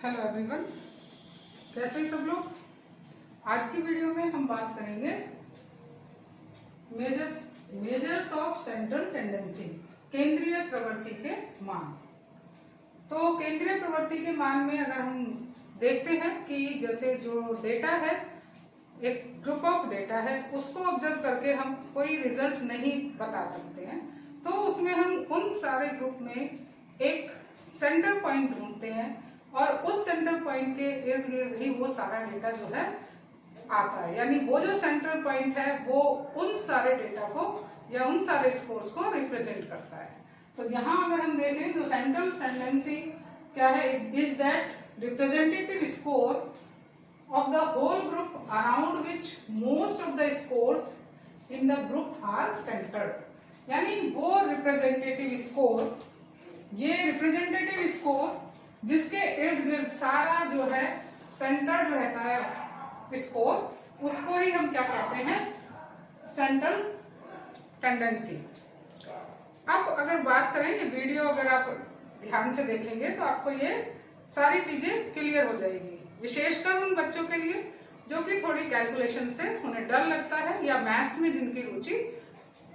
Hello everyone, कैसे हैं सब लोग। आज की वीडियो में हम बात करेंगे मेजर्स ऑफ सेंट्रल टेंडेंसी, केंद्रीय प्रवृत्ति के मान। तो केंद्रीय प्रवृत्ति के मान में अगर हम देखते हैं कि जैसे जो डेटा है, एक ग्रुप ऑफ डेटा है, उसको ऑब्जर्व करके हम कोई रिजल्ट नहीं बता सकते हैं, तो उसमें हम उन सारे ग्रुप में एक सेंटर पॉइंट ढूंढते हैं और उस सेंटर पॉइंट के इर्द गिर्द ही वो सारा डेटा जो है आता है। यानी वो जो सेंटर पॉइंट है वो उन सारे डेटा को या उन सारे स्कोर्स को रिप्रेजेंट करता है। तो यहाँ अगर हम देखें तो सेंट्रल टेंडेंसी क्या है, is that representative score of the whole group around which most of the scores in the group are centred. यानी वो रिप्रेजेंटेटिव स्कोर, ये रिप्रेजेंटेटिव स्कोर जिसके इर्द गिर्द सारा जो है सेंटर्ड रहता है स्कोर, उसको ही हम क्या कहते हैं, सेंट्रल टेंडेंसी। अब अगर बात करें, ये वीडियो अगर आप ध्यान से देखेंगे तो आपको ये सारी चीजें क्लियर हो जाएगी, विशेषकर उन बच्चों के लिए जो कि थोड़ी कैलकुलेशन से उन्हें डर लगता है या मैथ्स में जिनकी रुचि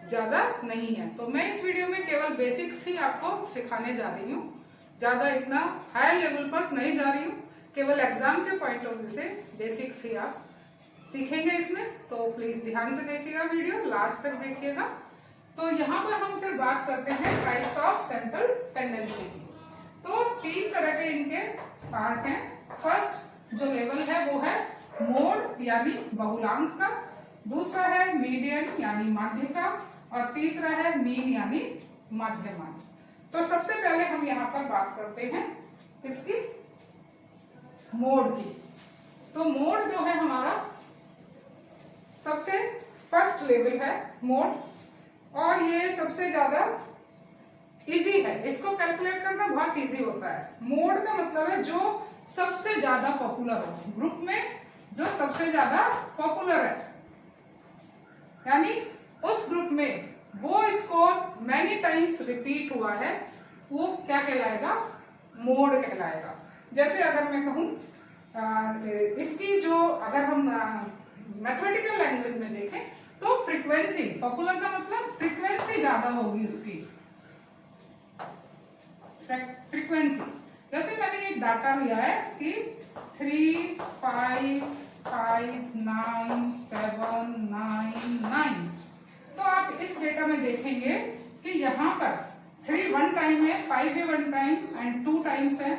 ज्यादा नहीं है। तो मैं इस वीडियो में केवल बेसिक्स ही आपको सिखाने जा रही हूँ, ज्यादा इतना हायर लेवल पर नहीं जा रही हूँ, केवल एग्जाम के पॉइंट ऑफ व्यू से बेसिक्स ही आप सीखेंगे इसमें। तो प्लीज ध्यान से देखिएगा, वीडियो लास्ट तक देखिएगा। तो यहाँ पर हम फिर बात करते हैं टाइप्स ऑफ सेंट्रल टेंडेंसी की। तो तीन तरह के इनके पार्ट हैं। फर्स्ट जो लेवल है वो है मोड यानी बहुलांक का, दूसरा है मीडियन यानी माध्य का, और तीसरा है मीन यानी माध्यमान। तो सबसे पहले हम यहाँ पर बात करते हैं इसकी मोड की। तो मोड जो है हमारा सबसे फर्स्ट लेवल है मोड, और ये सबसे ज्यादा इजी है, इसको कैलकुलेट करना बहुत इजी होता है। मोड का मतलब है जो सबसे ज्यादा पॉपुलर हो, ग्रुप में जो सबसे ज्यादा पॉपुलर है, यानी उस ग्रुप में वो स्कोर मैनी टाइम्स रिपीट हुआ है, वो क्या कहलाएगा, मोड कहलाएगा। जैसे अगर मैं कहूं इसकी जो अगर हम मैथमेटिकल लैंग्वेज में देखें तो फ्रीक्वेंसी, पॉपुलर का मतलब फ्रीक्वेंसी ज्यादा होगी उसकी, फ्रीक्वेंसी। जैसे मैंने एक डाटा लिया है कि 3, 5, 5, 9, 7, 9, 9। तो आप इस डेटा में देखेंगे कि यहाँ पर 3 1 टाइम है, 5 भी 1 टाइम एंड 2 टाइम्स है,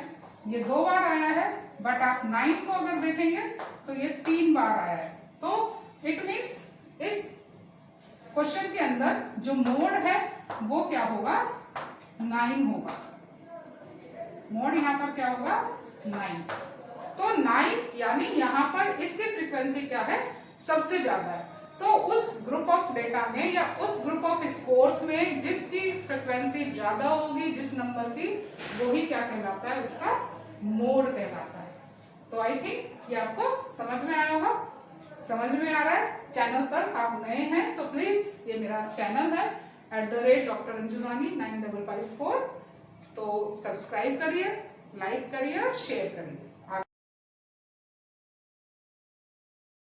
ये 2 बार आया है। बट आप 9 को अगर देखेंगे तो ये 3 बार आया है। तो इट मीन्स इस क्वेश्चन के अंदर जो मोड है वो क्या होगा, 9 होगा। मोड यहाँ पर क्या होगा, 9। तो 9 यानी यहाँ पर इसकी फ्रीक्वेंसी क्या है, सबसे ज्यादा है। तो उस ग्रुप ऑफ डेटा में या उस ग्रुप ऑफ स्कोर्स में जिसकी फ्रीक्वेंसी ज्यादा होगी, जिस नंबर की, वो ही क्या कहलाता है, उसका मोड कहलाता है। तो आई थिंक ये आपको समझ में आया होगा। समझ में आ रहा है, चैनल पर आप नए हैं तो प्लीज, ये मेरा चैनल है @Dr. Anju Rani 9554, तो सब्सक्राइब करिए, लाइक करिए और शेयर करिए।